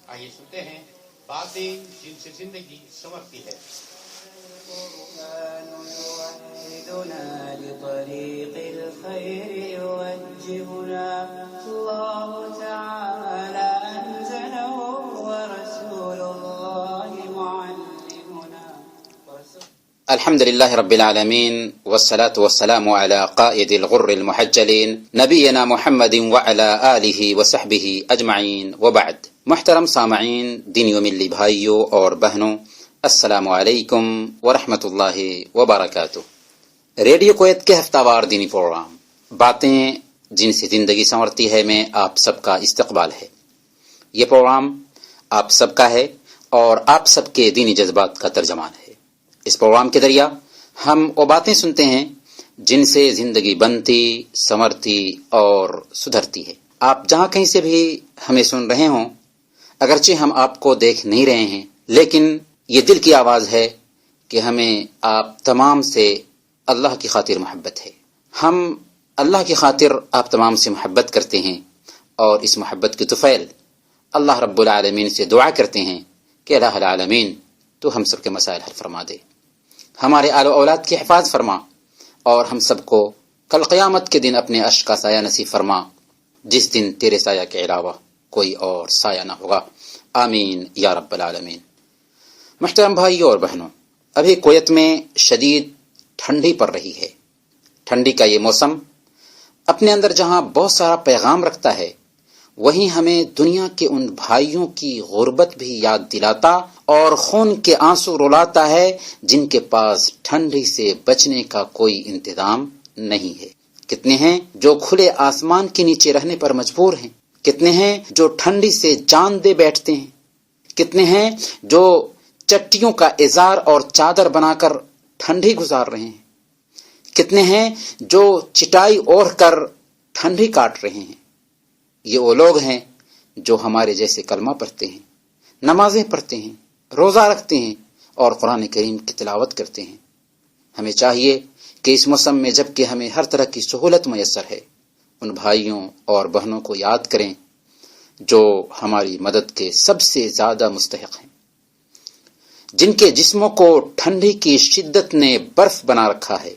آئیے سنتے ہیں باتیں جن سے زندگی سنورتی ہے۔ القرآن يوحدنا لطريق الخير يوجهنا الله تعالى أنزله ورسول الله معلمنا الحمد لله رب العالمين والصلاة والسلام على قائد الغر المحجلين نبينا محمد وعلى آله وصحبه أجمعين وبعد۔ محترم سامعین، دینی و ملی بھائیوں اور بہنوں، السلام علیکم ورحمۃ اللہ وبرکاتہ۔ ریڈیو کویت کے ہفتہ وار دینی پروگرام باتیں جن سے زندگی سنورتی ہے میں آپ سب کا استقبال ہے۔ یہ پروگرام آپ سب کا ہے اور آپ سب کے دینی جذبات کا ترجمان ہے۔ اس پروگرام کے ذریعہ ہم وہ باتیں سنتے ہیں جن سے زندگی بنتی، سنورتی اور سدھرتی ہے۔ آپ جہاں کہیں سے بھی ہمیں سن رہے ہوں، اگرچہ ہم آپ کو دیکھ نہیں رہے ہیں، لیکن یہ دل کی آواز ہے کہ ہمیں آپ تمام سے اللہ کی خاطر محبت ہے۔ ہم اللہ کی خاطر آپ تمام سے محبت کرتے ہیں اور اس محبت کی طفیل اللہ رب العالمین سے دعا کرتے ہیں کہ الہ العالمین تو ہم سب کے مسائل حل فرما دے، ہمارے آل و اولاد کی حفاظ فرما اور ہم سب کو کل قیامت کے دن اپنے عرش کا سایہ نصیب فرما، جس دن تیرے سایہ کے علاوہ کوئی اور سایہ نہ ہوگا، آمین یا رب العالمین۔ محترم بھائیوں اور بہنوں، ابھی کویت میں شدید ٹھنڈی پڑ رہی ہے۔ ٹھنڈی کا یہ موسم اپنے اندر جہاں بہت سارا پیغام رکھتا ہے، وہیں ہمیں دنیا کے ان بھائیوں کی غربت بھی یاد دلاتا اور خون کے آنسو رلاتا ہے جن کے پاس ٹھنڈی سے بچنے کا کوئی انتظام نہیں ہے۔ کتنے ہیں جو کھلے آسمان کے نیچے رہنے پر مجبور ہیں، کتنے ہیں جو ٹھنڈی سے جان دے بیٹھتے ہیں، کتنے ہیں جو چٹیوں کا ازار اور چادر بنا کر ٹھنڈی گزار رہے ہیں، کتنے ہیں جو چٹائی اوڑھ کر ٹھنڈی کاٹ رہے ہیں۔ یہ وہ لوگ ہیں جو ہمارے جیسے کلمہ پڑھتے ہیں، نمازیں پڑھتے ہیں، روزہ رکھتے ہیں اور قرآن کریم کی تلاوت کرتے ہیں۔ ہمیں چاہیے کہ اس موسم میں جب کہ ہمیں ہر طرح کی سہولت میسر ہے، ان بھائیوں اور بہنوں کو یاد کریں جو ہماری مدد کے سب سے زیادہ مستحق ہیں، جن کے جسموں کو ٹھنڈی کی شدت نے برف بنا رکھا ہے۔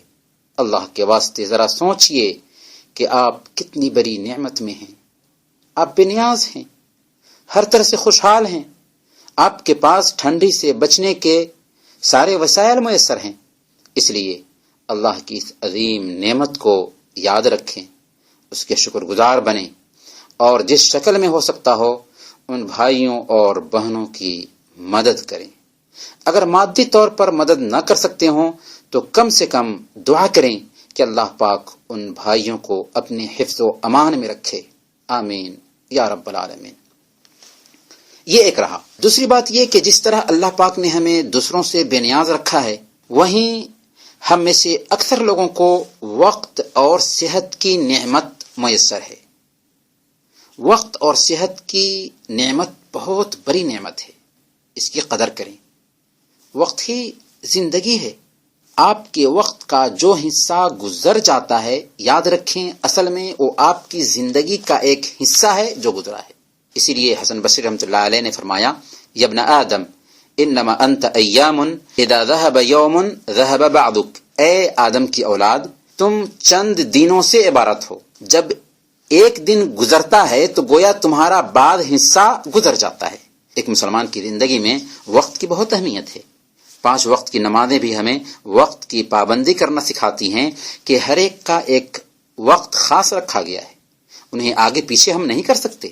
اللہ کے واسطے ذرا سوچئے کہ آپ کتنی بڑی نعمت میں ہیں۔ آپ بے نیاز ہیں، ہر طرح سے خوشحال ہیں، آپ کے پاس ٹھنڈی سے بچنے کے سارے وسائل میسر ہیں۔ اس لیے اللہ کی اس عظیم نعمت کو یاد رکھیں، اس کے شکر گزار بنیں اور جس شکل میں ہو سکتا ہو ان بھائیوں اور بہنوں کی مدد کریں۔ اگر مادی طور پر مدد نہ کر سکتے ہوں تو کم سے کم دعا کریں کہ اللہ پاک ان بھائیوں کو اپنے حفظ و امان میں رکھے، آمین یا رب العالمین۔ یہ ایک رہا۔ دوسری بات یہ کہ جس طرح اللہ پاک نے ہمیں دوسروں سے بے نیاز رکھا ہے، وہیں ہم میں سے اکثر لوگوں کو وقت اور صحت کی نعمت میسر ہے۔ وقت اور صحت کی نعمت بہت بڑی نعمت ہے، اس کی قدر کریں۔ وقت ہی زندگی ہے۔ آپ کے وقت کا جو حصہ گزر جاتا ہے، یاد رکھیں اصل میں وہ آپ کی زندگی کا ایک حصہ ہے جو گزرا ہے۔ اسی لیے حسن بصری رحمۃ اللہ علیہ نے فرمایا، یا ابن آدم انما انت ایام اذا ذهب یوم ذهب بعضک، اے آدم کی اولاد تم چند دنوں سے عبارت ہو، جب ایک دن گزرتا ہے تو گویا تمہارا بعض حصہ گزر جاتا ہے۔ ایک مسلمان کی زندگی میں وقت کی بہت اہمیت ہے۔ 5 وقت کی نمازیں بھی ہمیں وقت کی پابندی کرنا سکھاتی ہیں کہ ہر ایک کا ایک وقت خاص رکھا گیا ہے، انہیں آگے پیچھے ہم نہیں کر سکتے۔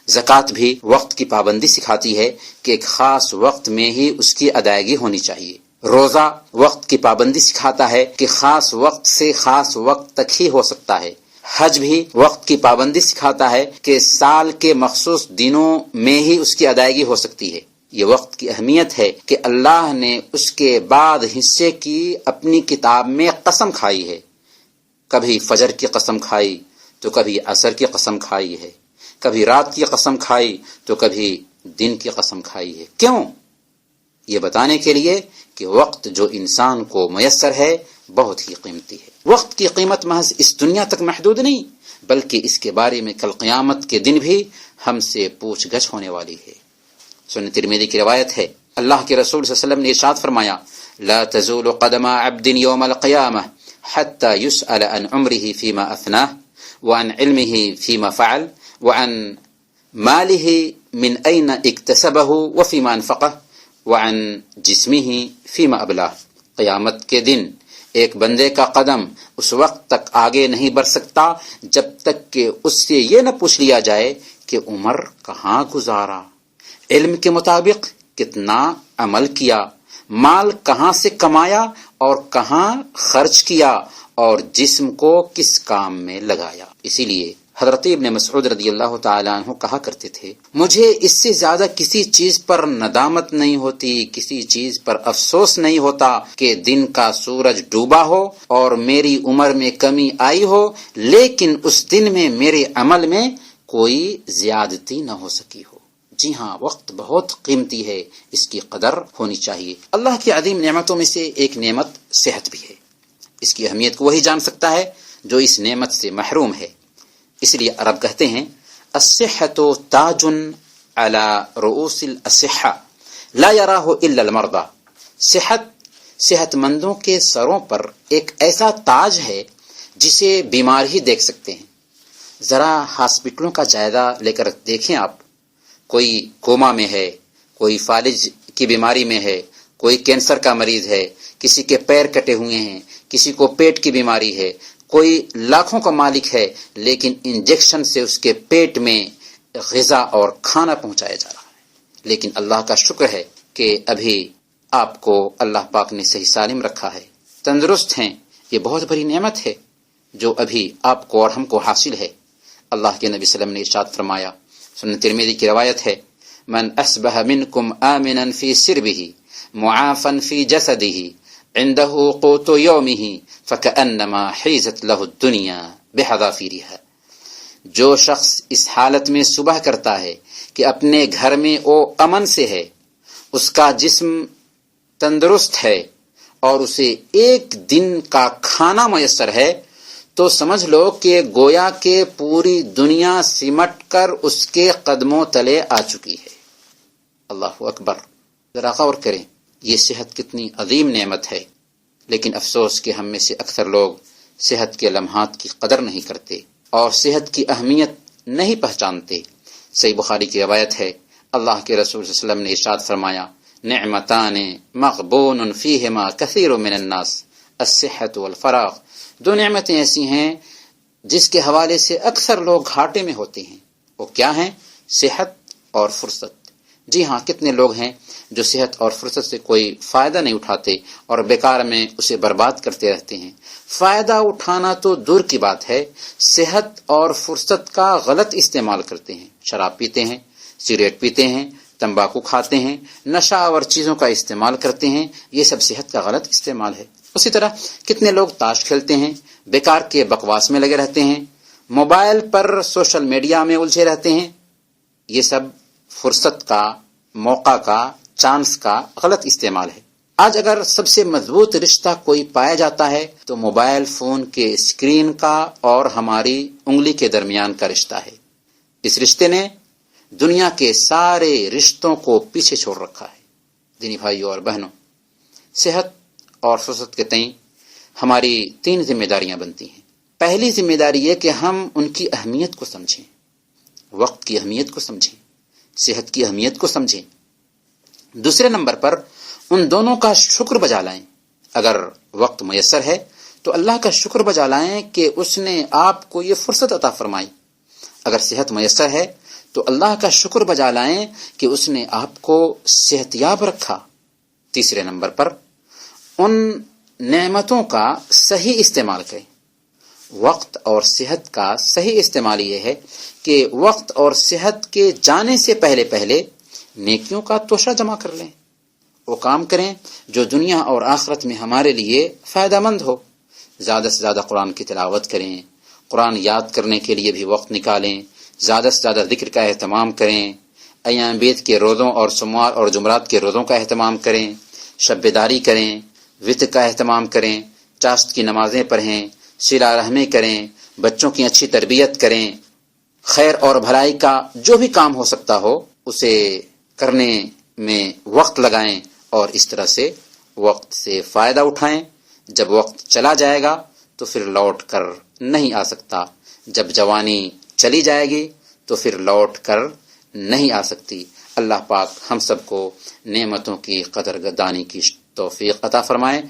زکوٰۃ بھی وقت کی پابندی سکھاتی ہے کہ ایک خاص وقت میں ہی اس کی ادائیگی ہونی چاہیے۔ روزہ وقت کی پابندی سکھاتا ہے کہ خاص وقت سے خاص وقت تک ہی ہو سکتا ہے۔ حج بھی وقت کی پابندی سکھاتا ہے کہ سال کے مخصوص دنوں میں ہی اس کی ادائیگی ہو سکتی ہے۔ یہ وقت کی اہمیت ہے کہ اللہ نے اس کے بعد حصے کی اپنی کتاب میں قسم کھائی ہے، کبھی فجر کی قسم کھائی تو کبھی عصر کی قسم کھائی ہے، کبھی رات کی قسم کھائی تو کبھی دن کی قسم کھائی ہے۔ کیوں؟ یہ بتانے کے لیے کہ وقت جو انسان کو میسر ہے بہت ہی قیمتی ہے۔ وقت کی قیمت محض اس دنیا تک محدود نہیں، بلکہ اس کے بارے میں کل قیامت کے دن بھی ہم سے پوچھ گچھ ہونے والی ہے۔ سنن ترمذی کی روایت ہے، اللہ کے رسول صلی اللہ علیہ وسلم نے ارشاد فرمایا، لا تزول قدم عبد يوم القيامة حتى يسأل عن عمره فيما أفناه وعن علمه فيما فعل وعن ماله من أين اكتسبه وفيما أنفقه وعن جسمه فيما أبلاه۔ قیامت کے دن ایک بندے کا قدم اس وقت تک آگے نہیں بڑھ سکتا جب تک کہ اس سے یہ نہ پوچھ لیا جائے کہ عمر کہاں گزارا، علم کے مطابق کتنا عمل کیا، مال کہاں سے کمایا اور کہاں خرچ کیا، اور جسم کو کس کام میں لگایا۔ اسی لیے حضرت ابن مسعود رضی اللہ تعالیٰ عنہ کہا کرتے تھے، مجھے اس سے زیادہ کسی چیز پر ندامت نہیں ہوتی، کسی چیز پر افسوس نہیں ہوتا کہ دن کا سورج ڈوبا ہو اور میری عمر میں کمی آئی ہو، لیکن اس دن میں میرے عمل میں کوئی زیادتی نہ ہو سکی ہو۔ جی ہاں، وقت بہت قیمتی ہے، اس کی قدر ہونی چاہیے۔ اللہ کی عظیم نعمتوں میں سے ایک نعمت صحت بھی ہے۔ اس کی اہمیت کو وہی جان سکتا ہے جو اس نعمت سے محروم ہے۔ اس لیے عرب کہتے ہیں، الصحۃ تاج علی رؤوس الاصحاء لا یراہ الا المرضى۔ صحت مندوں کے سروں پر ایک ایسا تاج ہے جسے بیمار ہی دیکھ سکتے ہیں۔ ذرا ہاسپٹلوں کا جائزہ لے کر دیکھیں آپ، کوئی کوما میں ہے، کوئی فالج کی بیماری میں ہے، کوئی کینسر کا مریض ہے، کسی کے پیر کٹے ہوئے ہیں، کسی کو پیٹ کی بیماری ہے، کوئی لاکھوں کا مالک ہے لیکن انجیکشن سے اس کے پیٹ میں غذا اور کھانا پہنچایا جا رہا ہے۔ لیکن اللہ کا شکر ہے کہ ابھی آپ کو اللہ پاک نے صحیح سالم رکھا ہے، تندرست ہیں۔ یہ بہت بڑی نعمت ہے جو ابھی آپ کو اور ہم کو حاصل ہے۔ اللہ کے نبی صلی اللہ علیہ وسلم نے ارشاد فرمایا، سنن ترمذی کی روایت ہے، من اصبح منکم آمنا فی سربہ معافا فی جسدہ عنده قوت یومہ فکأنما حیزت لہ الدنیا بحذافیرها۔ جو شخص اس حالت میں صبح کرتا ہے کہ اپنے گھر میں وہ امن سے ہے، اس کا جسم تندرست ہے اور اسے ایک دن کا کھانا میسر ہے، تو سمجھ لو کہ گویا کہ پوری دنیا سمٹ کر اس کے قدموں تلے آ چکی ہے۔ اللہ اکبر، ذرا غور کریں، یہ صحت کتنی عظیم نعمت ہے، لیکن افسوس کہ ہم میں سے اکثر لوگ صحت کے لمحات کی قدر نہیں کرتے اور صحت کی اہمیت نہیں پہچانتے۔ صحیح بخاری کی روایت ہے، اللہ کے رسول صلی اللہ علیہ وسلم نے ارشاد فرمایا، نعمتان مغبون فیہما کثیر من الناس الصحۃ والفراغ۔ دو نعمتیں ایسی ہیں جس کے حوالے سے اکثر لوگ گھاٹے میں ہوتے ہیں، وہ کیا ہیں؟ صحت اور فرصت۔ جی ہاں، کتنے لوگ ہیں جو صحت اور فرصت سے کوئی فائدہ نہیں اٹھاتے اور بیکار میں اسے برباد کرتے رہتے ہیں۔ فائدہ اٹھانا تو دور کی بات ہے، صحت اور فرصت کا غلط استعمال کرتے ہیں، شراب پیتے ہیں، سگریٹ پیتے ہیں، تمباکو کھاتے ہیں، نشہ آور چیزوں کا استعمال کرتے ہیں، یہ سب صحت کا غلط استعمال ہے۔ اسی طرح کتنے لوگ تاش کھیلتے ہیں، بیکار کے بکواس میں لگے رہتے ہیں، موبائل پر سوشل میڈیا میں الجھے رہتے ہیں، یہ سب فرصت کا، موقع کا، چانس کا غلط استعمال ہے۔ آج اگر سب سے مضبوط رشتہ کوئی پایا جاتا ہے تو موبائل فون کے اسکرین کا اور ہماری انگلی کے درمیان کا رشتہ ہے۔ اس رشتے نے دنیا کے سارے رشتوں کو پیچھے چھوڑ رکھا ہے۔ دینی بھائیوں اور بہنوں، صحت اور فرصت کے تئیں ہماری 3 ذمہ داریاں بنتی ہیں۔ پہلی ذمہ داری یہ کہ ہم ان کی اہمیت کو سمجھیں، وقت کی اہمیت کو سمجھیں، صحت کی اہمیت کو سمجھیں۔ دوسرے نمبر پر ان دونوں کا شکر بجا لائیں۔ اگر وقت میسر ہے تو اللہ کا شکر بجا لائیں کہ اس نے آپ کو یہ فرصت عطا فرمائی۔ اگر صحت میسر ہے تو اللہ کا شکر بجا لائیں کہ اس نے آپ کو صحت یاب رکھا۔ تیسرے نمبر پر ان نعمتوں کا صحیح استعمال کریں۔ وقت اور صحت کا صحیح استعمال یہ ہے کہ وقت اور صحت کے جانے سے پہلے نیکیوں کا توشہ جمع کر لیں، وہ کام کریں جو دنیا اور آخرت میں ہمارے لیے فائدہ مند ہو۔ زیادہ سے زیادہ قرآن کی تلاوت کریں، قرآن یاد کرنے کے لیے بھی وقت نکالیں، زیادہ سے زیادہ ذکر کا اہتمام کریں، ایام بیت کے روزوں اور سوموار اور جمعرات کے روزوں کا اہتمام کریں، شب بیداری کریں، وطر کا اہتمام کریں، چاشت کی نمازیں پڑھیں، صلہ رحمی کریں، بچوں کی اچھی تربیت کریں، خیر اور بھلائی کا جو بھی کام ہو سکتا ہو اسے کرنے میں وقت لگائیں اور اس طرح سے وقت سے فائدہ اٹھائیں. جب وقت چلا جائے گا تو پھر لوٹ کر نہیں آ سکتا. جب جوانی چلی جائے گی تو پھر لوٹ کر نہیں آ سکتی. اللہ پاک ہم سب کو نعمتوں کی قدر دانی کی توفیق عطا فرمائے.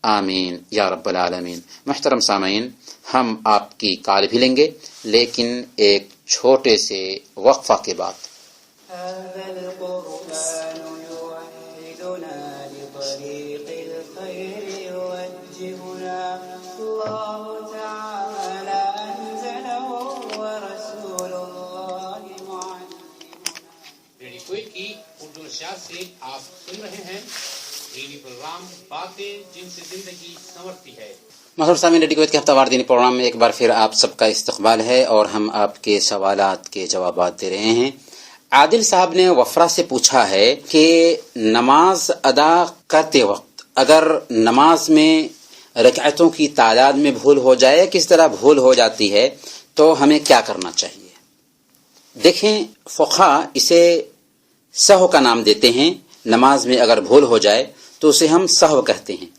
آمین یا رب العالمین. محترم سامعین، ہم آپ کی کال بھی لیں گے لیکن ایک چھوٹے سے وقفہ کے بعد. هذا القرآن يوحدنا لطريق الخير يوجهنا الله تعالى أنزله ورسول الله معلمنا. ریڈیو کویت کی اردو نشریات سے آپ سن رہے ہیں ریڈیو پروگرام باتیں جن سے زندگی سنورتی ہے. محترم سامعین، ریڈیو کویت کے ہفتہ وار دینی پروگرام میں ایک بار پھر آپ سب کا استقبال ہے اور ہم آپ کے سوالات کے جوابات دے رہے ہیں. عادل صاحب نے وفرا سے پوچھا ہے کہ نماز ادا کرتے وقت اگر نماز میں رکعتوں کی تعداد میں بھول ہو جائے، کس طرح بھول ہو جاتی ہے، تو ہمیں کیا کرنا چاہیے. دیکھیں، فقہا اسے سہو کا نام دیتے ہیں. نماز میں اگر بھول ہو جائے تو اسے ہم سہو کہتے ہیں،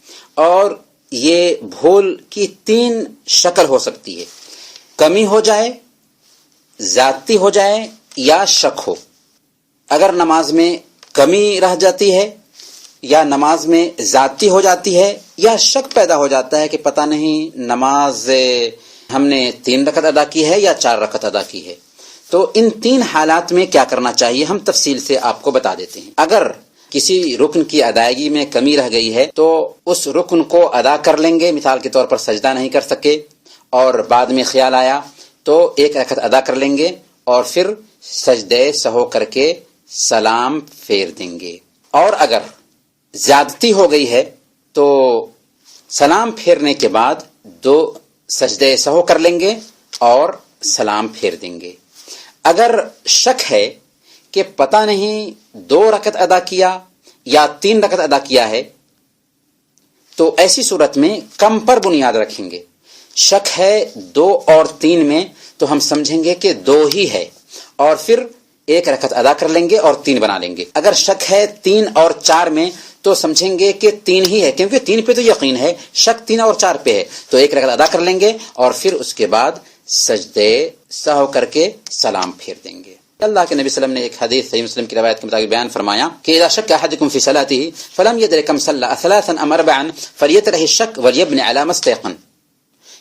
اور یہ بھول کی 3 شکل ہو سکتی ہے. کمی ہو جائے، زیادتی ہو جائے یا شک ہو. اگر نماز میں کمی رہ جاتی ہے یا نماز میں زیادتی ہو جاتی ہے یا شک پیدا ہو جاتا ہے کہ پتہ نہیں نماز ہم نے 3 رکعت ادا کی ہے یا 4 رکعت ادا کی ہے، تو ان 3 حالات میں کیا کرنا چاہیے ہم تفصیل سے آپ کو بتا دیتے ہیں. اگر کسی رکن کی ادائیگی میں کمی رہ گئی ہے تو اس رکن کو ادا کر لیں گے. مثال کے طور پر سجدہ نہیں کر سکے اور بعد میں خیال آیا تو 1 رکعت ادا کر لیں گے اور پھر سجدے سہو کر کے سلام پھیر دیں گے. اور اگر زیادتی ہو گئی ہے تو سلام پھیرنے کے بعد 2 سجدے سہو کر لیں گے اور سلام پھیر دیں گے. اگر شک ہے کہ پتہ نہیں 2 رکعت ادا کیا یا 3 رکعت ادا کیا ہے تو ایسی صورت میں کم پر بنیاد رکھیں گے. شک ہے 2 اور 3 میں تو ہم سمجھیں گے کہ 2 ہی ہے اور پھر 1 رکعت ادا کر لیں گے اور 3 بنا لیں گے. اگر شک ہے 3 اور 4 میں تو سمجھیں گے کہ 3 ہی ہے، کیونکہ 3 پہ تو یقین ہے، شک 3 اور 4 پہ ہے، تو 1 رکعت ادا کر لیں گے اور پھر اس کے بعد سجدے سہو کر کے سلام پھیر دیں گے. اللہ کے نبی صلی اللہ علیہ وسلم نے ایک حدیث صحیح مسلم کی روایت کے مطابق بیان فرمایا کہ اذا شک احدکم فی صلاته فلم يدر كم صلى 3 ام 4 فليتره الشك وليبني على ما استيقن،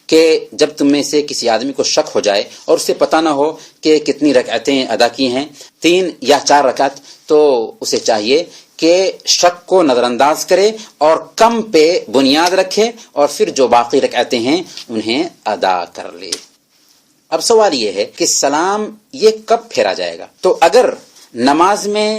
کہ جب تم میں سے کسی آدمی کو شک ہو جائے اور اسے پتہ نہ ہو کہ کتنی رکعتیں ادا کی ہیں، 3 یا 4 رکعت، تو اسے چاہیے کہ شک کو نظر انداز کرے اور کم پہ بنیاد رکھے اور پھر جو باقی رکعتیں ہیں انہیں ادا کر لے. اب سوال یہ ہے کہ سلام یہ کب پھیرا جائے گا؟ تو اگر نماز میں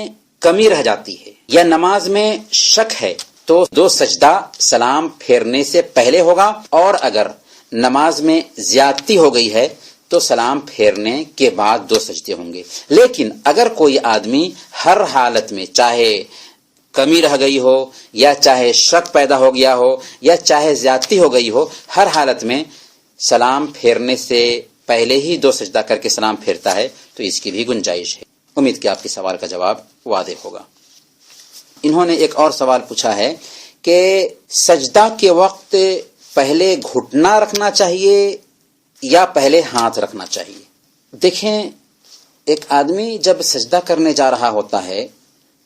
کمی رہ جاتی ہے یا نماز میں شک ہے تو 2 سجدہ سلام پھیرنے سے پہلے ہوگا، اور اگر نماز میں زیادتی ہو گئی ہے تو سلام پھیرنے کے بعد 2 سجدے ہوں گے. لیکن اگر کوئی آدمی ہر حالت میں، چاہے کمی رہ گئی ہو یا چاہے شک پیدا ہو گیا ہو یا چاہے زیادتی ہو گئی ہو، ہر حالت میں سلام پھیرنے سے پہلے ہی 2 سجدہ کر کے سلام پھیرتا ہے تو اس کی بھی گنجائش ہے. امید کہ آپ کے سوال کا جواب واضح ہوگا. انہوں نے ایک اور سوال پوچھا ہے کہ سجدہ کے وقت پہلے گھٹنا رکھنا چاہیے یا پہلے ہاتھ رکھنا چاہیے. دیکھیں، ایک آدمی جب سجدہ کرنے جا رہا ہوتا ہے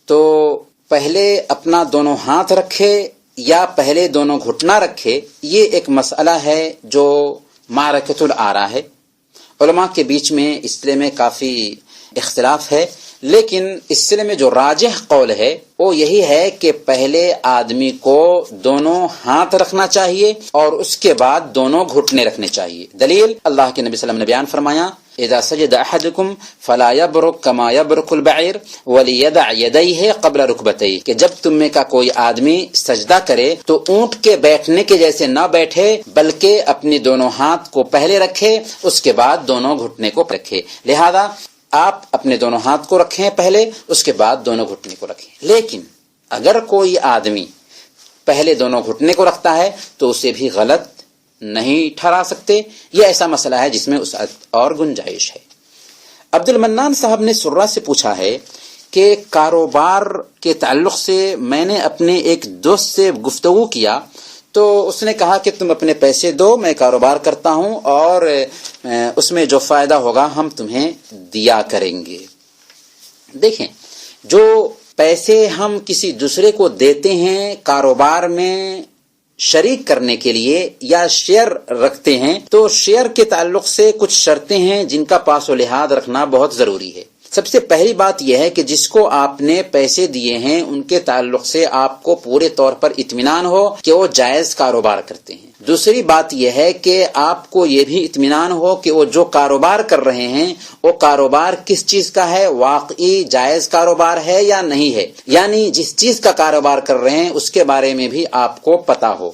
تو پہلے اپنا دونوں ہاتھ رکھے یا پہلے دونوں گھٹنا رکھے، یہ ایک مسئلہ ہے جو معرکۃ الآراء ہے. علماء کے بیچ میں اس سلسلے میں کافی اختلاف ہے، لیکن اس سلسلے میں جو راجح قول ہے وہ یہی ہے کہ پہلے آدمی کو دونوں ہاتھ رکھنا چاہیے اور اس کے بعد دونوں گھٹنے رکھنے چاہیے. دلیل، اللہ کے نبی صلی اللہ علیہ وسلم نے بیان فرمایا اذا سجد احدکم فلا یبرک کما یبرک البعیر ولیدع یدیہ قبل رکبتیہ، کہ جب تم میں کا کوئی آدمی سجدہ کرے تو اونٹ کے بیٹھنے کے جیسے نہ بیٹھے بلکہ اپنی دونوں ہاتھ کو پہلے رکھے، اس کے بعد دونوں گھٹنے کو رکھے. لہذا آپ اپنے دونوں ہاتھ کو رکھیں پہلے، اس کے بعد دونوں گھٹنے کو رکھیں. لیکن اگر کوئی آدمی پہلے دونوں گھٹنے کو رکھتا ہے تو اسے بھی غلط نہیں ٹھہرا سکتے. یہ ایسا مسئلہ ہے جس میں اس اور گنجائش ہے. عبد المنان صاحب نے سرہ سے پوچھا ہے کہ کاروبار کے تعلق سے میں نے اپنے ایک دوست سے گفتگو کیا تو اس نے کہا کہ تم اپنے پیسے دو، میں کاروبار کرتا ہوں اور اس میں جو فائدہ ہوگا ہم تمہیں دیا کریں گے۔ دیکھیں، جو پیسے ہم کسی دوسرے کو دیتے ہیں کاروبار میں شریک کرنے کے لیے یا شیئر رکھتے ہیں، تو شیئر کے تعلق سے کچھ شرطیں ہیں جن کا پاس و لحاظ رکھنا بہت ضروری ہے۔ سب سے پہلی بات یہ ہے کہ جس کو آپ نے پیسے دیے ہیں ان کے تعلق سے آپ کو پورے طور پر اطمینان ہو کہ وہ جائز کاروبار کرتے ہیں۔ دوسری بات یہ ہے کہ آپ کو یہ بھی اطمینان ہو کہ وہ جو کاروبار کر رہے ہیں وہ کاروبار کس چیز کا ہے، واقعی جائز کاروبار ہے یا نہیں ہے، یعنی جس چیز کا کاروبار کر رہے ہیں اس کے بارے میں بھی آپ کو پتہ ہو۔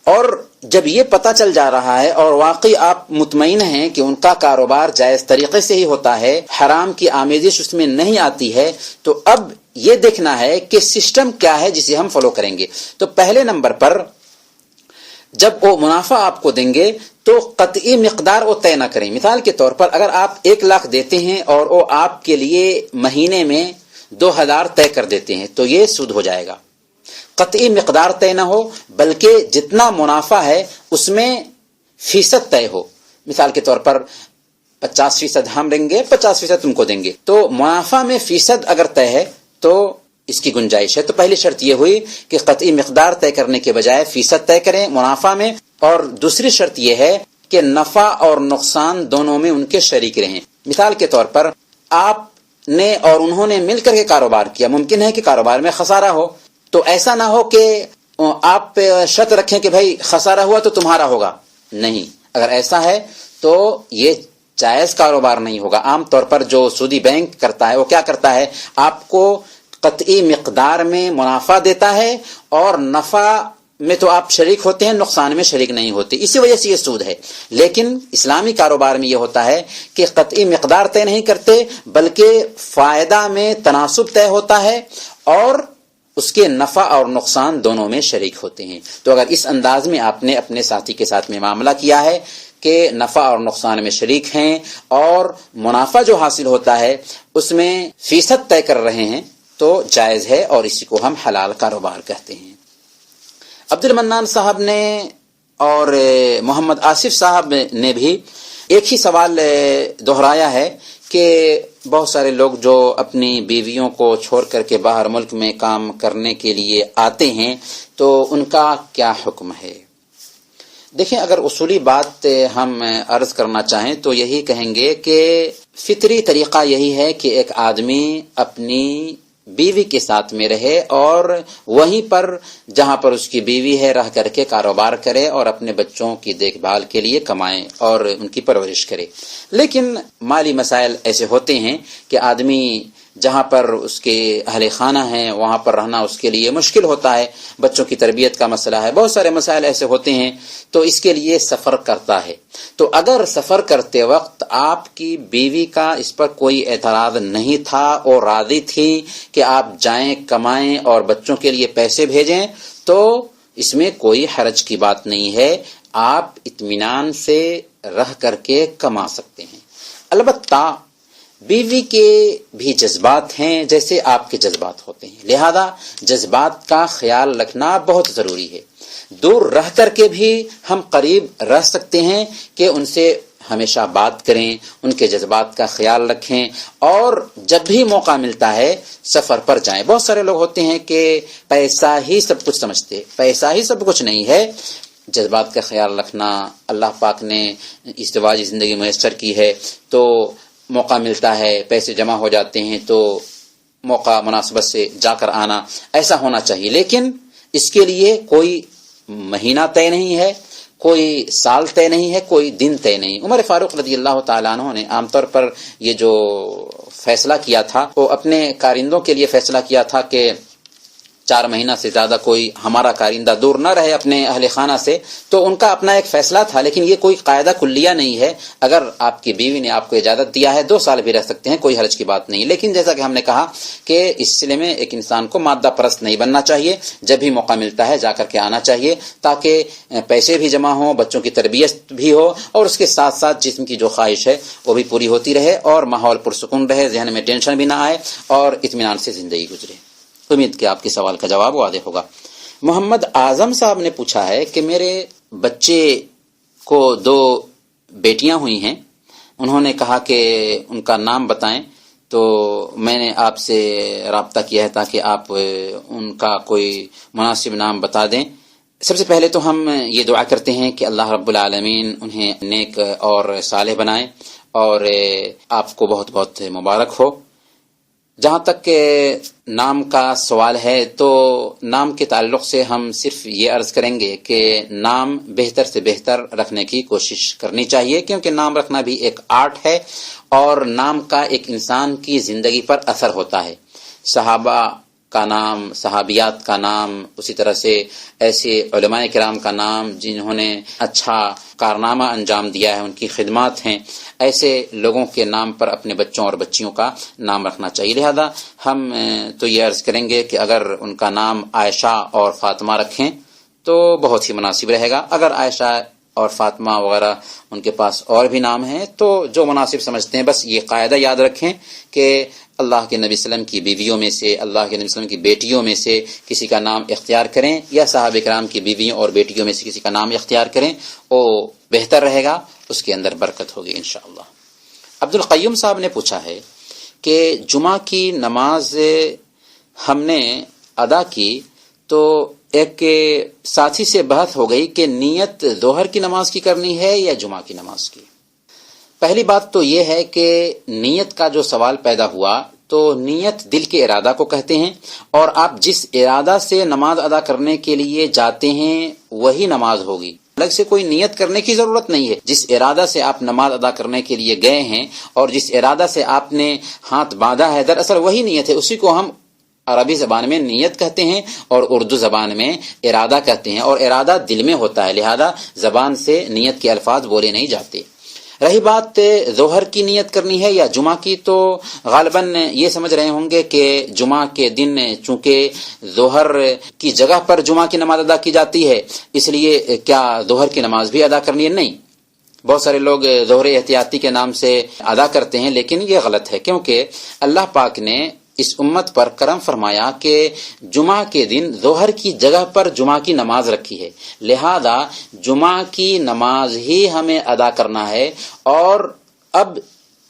اور جب یہ پتہ چل جا رہا ہے اور واقعی آپ مطمئن ہیں کہ ان کا کاروبار جائز طریقے سے ہی ہوتا ہے، حرام کی آمیزش اس میں نہیں آتی ہے، تو اب یہ دیکھنا ہے کہ سسٹم کیا ہے جسے ہم فالو کریں گے۔ تو پہلے نمبر پر جب وہ منافع آپ کو دیں گے تو قطعی مقدار وہ طے نہ کریں۔ مثال کے طور پر اگر آپ 1 لاکھ دیتے ہیں اور وہ آپ کے لیے مہینے میں 2000 طے کر دیتے ہیں تو یہ سود ہو جائے گا۔ قطعی مقدار طے نہ ہو بلکہ جتنا منافع ہے اس میں فیصد طے ہو۔ مثال کے طور پر 50% ہم دیں گے، 50% تم کو دیں گے، تو منافع میں فیصد اگر طے ہے تو اس کی گنجائش ہے۔ تو پہلی شرط یہ ہوئی کہ قطعی مقدار طے کرنے کے بجائے فیصد طے کریں منافع میں، اور دوسری شرط یہ ہے کہ نفع اور نقصان دونوں میں ان کے شریک رہیں۔ مثال کے طور پر آپ نے اور انہوں نے مل کر کے کاروبار کیا، ممکن ہے کہ کاروبار میں خسارہ ہو، تو ایسا نہ ہو کہ آپ شرط رکھیں کہ بھائی خسارہ ہوا تو تمہارا ہوگا، نہیں، اگر ایسا ہے تو یہ جائز کاروبار نہیں ہوگا۔ عام طور پر جو سودی بینک کرتا ہے وہ کیا کرتا ہے، آپ کو قطعی مقدار میں منافع دیتا ہے اور نفع میں تو آپ شریک ہوتے ہیں، نقصان میں شریک نہیں ہوتے، اسی وجہ سے یہ سود ہے۔ لیکن اسلامی کاروبار میں یہ ہوتا ہے کہ قطعی مقدار طے نہیں کرتے بلکہ فائدہ میں تناسب طے ہوتا ہے اور اس کے نفع اور نقصان دونوں میں شریک ہوتے ہیں۔ تو اگر اس انداز میں آپ نے اپنے ساتھی کے ساتھ میں معاملہ کیا ہے کہ نفع اور نقصان میں شریک ہیں اور منافع جو حاصل ہوتا ہے اس میں فیصد طے کر رہے ہیں تو جائز ہے اور اسی کو ہم حلال کاروبار کہتے ہیں۔ عبد المنان صاحب نے اور محمد آصف صاحب نے بھی ایک ہی سوال دہرایا ہے کہ بہت سارے لوگ جو اپنی بیویوں کو چھوڑ کر کے باہر ملک میں کام کرنے کے لیے آتے ہیں تو ان کا کیا حکم ہے۔ دیکھیں، اگر اصولی بات ہم عرض کرنا چاہیں تو یہی کہیں گے کہ فطری طریقہ یہی ہے کہ ایک آدمی اپنی بیوی کے ساتھ میں رہے اور وہیں پر جہاں پر اس کی بیوی ہے رہ کر کے کاروبار کرے اور اپنے بچوں کی دیکھ بھال کے لیے کمائے اور ان کی پرورش کرے۔ لیکن مالی مسائل ایسے ہوتے ہیں کہ آدمی جہاں پر اس کے اہل خانہ ہیں وہاں پر رہنا اس کے لیے مشکل ہوتا ہے، بچوں کی تربیت کا مسئلہ ہے، بہت سارے مسائل ایسے ہوتے ہیں، تو اس کے لیے سفر کرتا ہے۔ تو اگر سفر کرتے وقت آپ کی بیوی کا اس پر کوئی اعتراض نہیں تھا اور راضی تھی کہ آپ جائیں کمائیں اور بچوں کے لیے پیسے بھیجیں تو اس میں کوئی حرج کی بات نہیں ہے، آپ اطمینان سے رہ کر کے کما سکتے ہیں۔ البتہ بیوی کے بھی جذبات ہیں جیسے آپ کے جذبات ہوتے ہیں، لہذا جذبات کا خیال رکھنا بہت ضروری ہے۔ دور رہ کر کے بھی ہم قریب رہ سکتے ہیں کہ ان سے ہمیشہ بات کریں، ان کے جذبات کا خیال رکھیں اور جب بھی موقع ملتا ہے سفر پر جائیں۔ بہت سارے لوگ ہوتے ہیں کہ پیسہ ہی سب کچھ سمجھتے، پیسہ ہی سب کچھ نہیں ہے۔ جذبات کا خیال رکھنا، اللہ پاک نے ازدواجی زندگی میسر کی ہے تو موقع ملتا ہے، پیسے جمع ہو جاتے ہیں تو موقع مناسبت سے جا کر آنا، ایسا ہونا چاہیے۔ لیکن اس کے لیے کوئی مہینہ طے نہیں ہے، کوئی سال طے نہیں ہے، کوئی دن طے نہیں۔ عمر فاروق رضی اللہ تعالیٰ عنہ نے عام طور پر یہ جو فیصلہ کیا تھا وہ اپنے کارندوں کے لیے فیصلہ کیا تھا کہ 4 مہینہ سے زیادہ کوئی ہمارا کارندہ دور نہ رہے اپنے اہل خانہ سے، تو ان کا اپنا ایک فیصلہ تھا، لیکن یہ کوئی قاعدہ کلیہ نہیں ہے۔ اگر آپ کی بیوی نے آپ کو اجازت دیا ہے 2 سال بھی رہ سکتے ہیں، کوئی حرج کی بات نہیں۔ لیکن جیسا کہ ہم نے کہا کہ اس سلسلے میں ایک انسان کو مادہ پرست نہیں بننا چاہیے، جب بھی موقع ملتا ہے جا کر کے آنا چاہیے، تاکہ پیسے بھی جمع ہوں، بچوں کی تربیت بھی ہو، اور اس کے ساتھ ساتھ جسم کی جو خواہش ہے وہ بھی پوری ہوتی رہے، اور ماحول پرسکون رہے، ذہن میں ٹینشن بھی نہ آئے، اور اطمینان سے زندگی گزرے۔ امید کہ آپ کے سوال کا جواب واضح ہوگا۔ محمد اعظم صاحب نے پوچھا ہے کہ میرے بچے کو 2 بیٹیاں ہوئی ہیں، انہوں نے کہا کہ ان کا نام بتائیں، تو میں نے آپ سے رابطہ کیا ہے تاکہ آپ ان کا کوئی مناسب نام بتا دیں۔ سب سے پہلے تو ہم یہ دعا کرتے ہیں کہ اللہ رب العالمین انہیں نیک اور صالح بنائے، اور آپ کو بہت بہت مبارک ہو۔ جہاں تک کہ نام کا سوال ہے، تو نام کے تعلق سے ہم صرف یہ عرض کریں گے کہ نام بہتر سے بہتر رکھنے کی کوشش کرنی چاہیے، کیونکہ نام رکھنا بھی ایک آرٹ ہے، اور نام کا ایک انسان کی زندگی پر اثر ہوتا ہے۔ صحابہ کا نام، صحابیات کا نام، اسی طرح سے ایسے علماء کرام کا نام جنہوں نے اچھا کارنامہ انجام دیا ہے، ان کی خدمات ہیں، ایسے لوگوں کے نام پر اپنے بچوں اور بچیوں کا نام رکھنا چاہیے۔ لہذا ہم تو یہ عرض کریں گے کہ اگر ان کا نام عائشہ اور فاطمہ رکھیں تو بہت ہی مناسب رہے گا۔ اگر عائشہ اور فاطمہ وغیرہ ان کے پاس اور بھی نام ہیں تو جو مناسب سمجھتے ہیں، بس یہ قاعدہ یاد رکھیں کہ اللہ کے نبی صلی اللہ علیہ وسلم کی بیویوں میں سے، اللہ کے نبی صلی اللہ علیہ وسلم کی بیٹیوں میں سے کسی کا نام اختیار کریں، یا صحابہ کرام کی بیویوں اور بیٹیوں میں سے کسی کا نام اختیار کریں، وہ بہتر رہے گا، اس کے اندر برکت ہوگی انشاءاللہ۔ عبد القیوم صاحب نے پوچھا ہے کہ جمعہ کی نماز ہم نے ادا کی تو ایک ساتھی سے بحث ہو گئی کہ نیت ظہر کی نماز کی کرنی ہے یا جمعہ کی نماز کی۔ پہلی بات تو یہ ہے کہ نیت کا جو سوال پیدا ہوا، تو نیت دل کے ارادہ کو کہتے ہیں، اور آپ جس ارادہ سے نماز ادا کرنے کے لیے جاتے ہیں وہی نماز ہوگی، الگ سے کوئی نیت کرنے کی ضرورت نہیں ہے۔ جس ارادہ سے آپ نماز ادا کرنے کے لیے گئے ہیں اور جس ارادہ سے آپ نے ہاتھ باندھا ہے، دراصل وہی نیت ہے، اسی کو ہم عربی زبان میں نیت کہتے ہیں اور اردو زبان میں ارادہ کہتے ہیں، اور ارادہ دل میں ہوتا ہے، لہذا زبان سے نیت کے الفاظ بولے نہیں جاتے۔ رہی بات ظہر کی نیت کرنی ہے یا جمعہ کی، تو غالباً یہ سمجھ رہے ہوں گے کہ جمعہ کے دن چونکہ ظہر کی جگہ پر جمعہ کی نماز ادا کی جاتی ہے، اس لیے کیا ظہر کی نماز بھی ادا کرنی ہے؟ نہیں، بہت سارے لوگ ظہر احتیاطی کے نام سے ادا کرتے ہیں، لیکن یہ غلط ہے، کیونکہ اللہ پاک نے اس امت پر کرم فرمایا کہ جمعہ کے دن ظہر کی جگہ پر جمعہ کی نماز رکھی ہے، لہذا جمعہ کی نماز ہی ہمیں ادا کرنا ہے، اور اب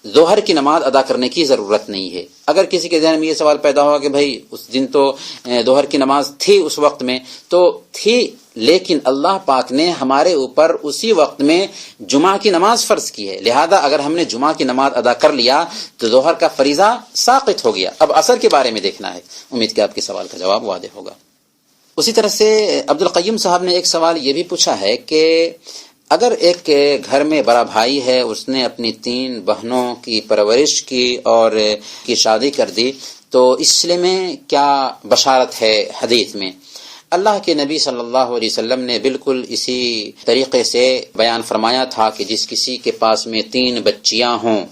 ظہر کی نماز ادا کرنے کی ضرورت نہیں ہے۔ اگر کسی کے ذہن میں یہ سوال پیدا ہوا کہ بھائی اس دن تو ظہر کی نماز تھی اس وقت میں، تو تھی، لیکن اللہ پاک نے ہمارے اوپر اسی وقت میں جمعہ کی نماز فرض کی ہے، لہذا اگر ہم نے جمعہ کی نماز ادا کر لیا تو ظہر کا فریضہ ساقط ہو گیا۔ اب اثر کے بارے میں دیکھنا ہے۔ امید کہ آپ کے سوال کا جواب واضح ہوگا۔ اسی طرح سے عبد القیوم صاحب نے ایک سوال یہ بھی پوچھا ہے کہ اگر ایک گھر میں بڑا بھائی ہے، اس نے اپنی 3 بہنوں کی پرورش کی اور کی شادی کر دی، تو اس سلسلے میں کیا بشارت ہے حدیث میں؟ اللہ کے نبی صلی اللہ علیہ وسلم نے بالکل اسی طریقے سے بیان فرمایا تھا کہ جس کسی کے پاس میں 3 بچیاں ہوں،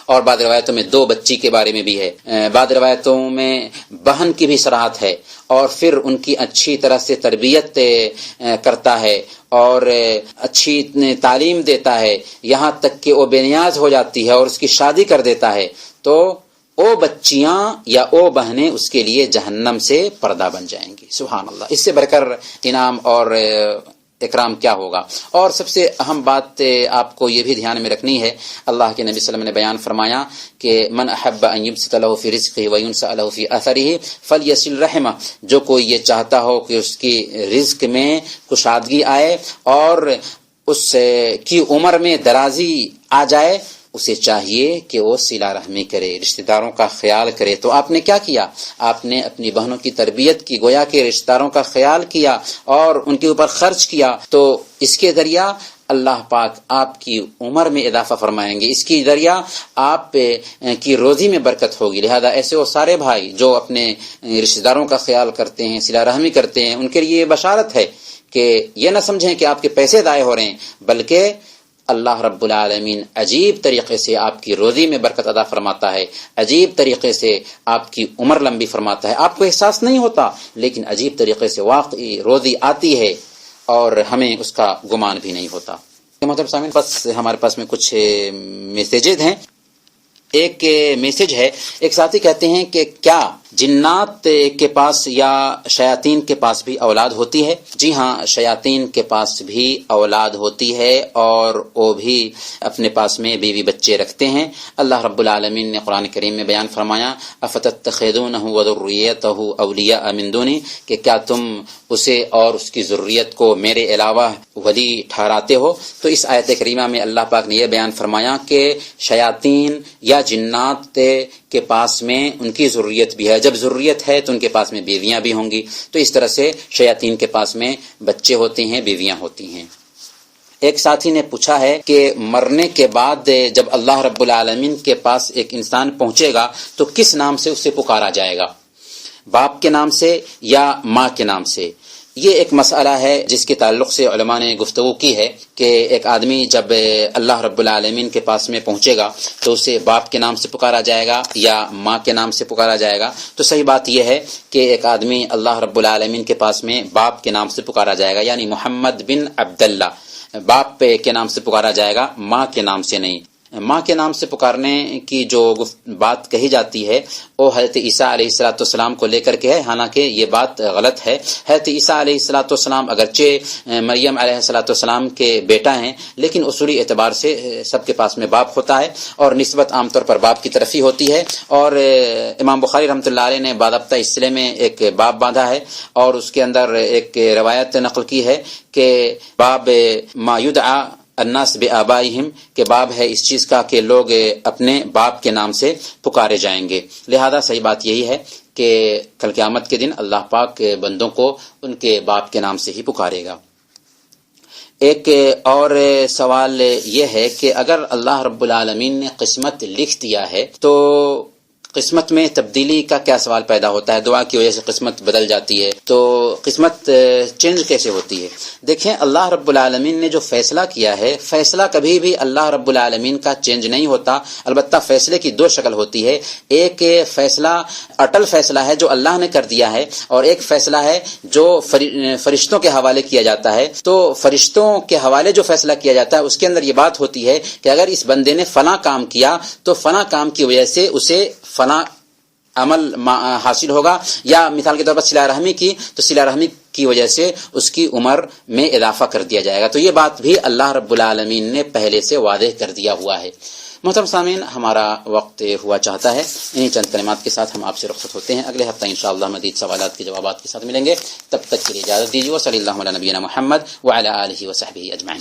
اور بعض روایتوں میں 2 بچی کے بارے میں بھی ہے، بعض روایتوں میں بہن کی بھی صراحت ہے، اور پھر ان کی اچھی طرح سے تربیت کرتا ہے اور اچھی تعلیم دیتا ہے، یہاں تک کہ وہ بے نیاز ہو جاتی ہے اور اس کی شادی کر دیتا ہے، تو او بچیاں یا او بہنیں اس کے لیے جہنم سے پردہ بن جائیں گی۔ سبحان اللہ، اس سے بڑھ کر انعام اور اکرام کیا ہوگا؟ اور سب سے اہم بات آپ کو یہ بھی دھیان میں رکھنی ہے، اللہ کے نبی صلی اللہ علیہ وسلم نے بیان فرمایا کہ من احب ان یبسط له فی رزقه وینسأ له فی اثره فلیصل رحمہ، جو کوئی یہ چاہتا ہو کہ اس کی رزق میں کشادگی آئے اور اس کی عمر میں درازی آ جائے، اسے چاہیے کہ وہ صلہ رحمی کرے، رشتہ داروں کا خیال کرے۔ تو آپ نے کیا کیا؟ آپ نے اپنی بہنوں کی تربیت کی، گویا کہ رشتہ داروں کا خیال کیا اور ان کے اوپر خرچ کیا، تو اس کے ذریعہ اللہ پاک آپ کی عمر میں اضافہ فرمائیں گے، اس کی ذریعہ آپ کی روزی میں برکت ہوگی۔ لہذا ایسے وہ سارے بھائی جو اپنے رشتہ داروں کا خیال کرتے ہیں، صلہ رحمی کرتے ہیں، ان کے لیے یہ بشارت ہے کہ یہ نہ سمجھیں کہ آپ کے پیسے ضائع ہو رہے ہیں، بلکہ اللہ رب العالمین عجیب طریقے سے آپ کی روزی میں برکت عطا فرماتا ہے، عجیب طریقے سے آپ کی عمر لمبی فرماتا ہے۔ آپ کو احساس نہیں ہوتا، لیکن عجیب طریقے سے واقعی روزی آتی ہے اور ہمیں اس کا گمان بھی نہیں ہوتا۔ مطلب سامعین، بس ہمارے پاس میں کچھ میسیجز ہیں۔ ایک میسیج ہے، ایک ساتھی کہتے ہیں کہ کیا جنات کے پاس یا شیاطین کے پاس بھی اولاد ہوتی ہے؟ جی ہاں، شیاطین کے پاس بھی اولاد ہوتی ہے اور وہ بھی اپنے پاس میں بیوی بچے رکھتے ہیں۔ اللہ رب العالمین نے قرآن کریم میں بیان فرمایا افتتخذونہ وذریتہ اولیاء من دونی، کہ کیا تم اسے اور اس کی ذریت کو میرے علاوہ ولی ٹھہراتے ہو؟ تو اس آیت کریمہ میں اللہ پاک نے یہ بیان فرمایا کہ شیاطین یا جنات کے پاس میں ان کی ذریت بھی ہے، جب ذریت ہے تو ان کے پاس میں بیویاں بھی ہوں گی، تو اس طرح سے شیاطین کے پاس میں بچے ہوتے ہیں، بیویاں ہوتی ہیں۔ ایک ساتھی نے پوچھا ہے کہ مرنے کے بعد جب اللہ رب العالمین کے پاس ایک انسان پہنچے گا تو کس نام سے اسے پکارا جائے گا، باپ کے نام سے یا ماں کے نام سے؟ یہ ایک مسئلہ ہے جس کے تعلق سے علماء نے گفتگو کی ہے کہ ایک آدمی جب اللہ رب العالمین کے پاس میں پہنچے گا تو اسے باپ کے نام سے پکارا جائے گا یا ماں کے نام سے پکارا جائے گا۔ تو صحیح بات یہ ہے کہ ایک آدمی اللہ رب العالمین کے پاس میں باپ کے نام سے پکارا جائے گا، یعنی محمد بن عبداللہ، باپ کے نام سے پکارا جائے گا، ماں کے نام سے نہیں۔ ماں کے نام سے پکارنے کی جو بات کہی جاتی ہے وہ حضرت عیسیٰ علیہ السلام کو لے کر کے ہے، حالانکہ یہ بات غلط ہے۔ حضرت عیسیٰ علیہ السلام اگرچہ مریم علیہ السلام کے بیٹا ہیں، لیکن اصولی اعتبار سے سب کے پاس میں باپ ہوتا ہے اور نسبت عام طور پر باپ کی طرف ہی ہوتی ہے۔ اور امام بخاری رحمۃ اللہ علیہ نے باضابطہ اس سلسلے میں ایک باب باندھا ہے اور اس کے اندر ایک روایت نقل کی ہے کہ باب ما یدعى الناس بآبائہم، کہ باب ہے اس چیز کا کہ لوگ اپنے باپ کے نام سے پکارے جائیں گے۔ لہذا صحیح بات یہی ہے کہ کل قیامت کے دن اللہ پاک بندوں کو ان کے باپ کے نام سے ہی پکارے گا۔ ایک اور سوال یہ ہے کہ اگر اللہ رب العالمین نے قسمت لکھ دیا ہے تو قسمت میں تبدیلی کا کیا سوال پیدا ہوتا ہے؟ دعا کی وجہ سے قسمت بدل جاتی ہے تو قسمت چینج کیسے ہوتی ہے؟ دیکھیں، اللہ رب العالمین نے جو فیصلہ کیا ہے، فیصلہ کبھی بھی اللہ رب العالمین کا چینج نہیں ہوتا۔ البتہ فیصلے کی دو شکل ہوتی ہے، ایک فیصلہ اٹل فیصلہ ہے جو اللہ نے کر دیا ہے، اور ایک فیصلہ ہے جو فرشتوں کے حوالے کیا جاتا ہے۔ تو فرشتوں کے حوالے جو فیصلہ کیا جاتا ہے اس کے اندر یہ بات ہوتی ہے کہ اگر اس بندے نے فلاں کام کیا تو فلاں کام کی وجہ سے اسے فلاں عمل حاصل ہوگا، یا مثال کے طور پر صلہ رحمی کی تو صلہ رحمی کی وجہ سے اس کی عمر میں اضافہ کر دیا جائے گا۔ تو یہ بات بھی اللہ رب العالمین نے پہلے سے واضح کر دیا ہوا ہے۔ محترم سامعین، ہمارا وقت ہوا چاہتا ہے، انہی چند کلمات کے ساتھ ہم آپ سے رخصت ہوتے ہیں۔ اگلے ہفتہ انشاءاللہ مزید سوالات کے جوابات کے ساتھ ملیں گے، تب تک کے لیے اجازت دیجیے۔ صلی اللہ علیہ نبینا محمد وعلی آلہ وصحبہ اجمعین۔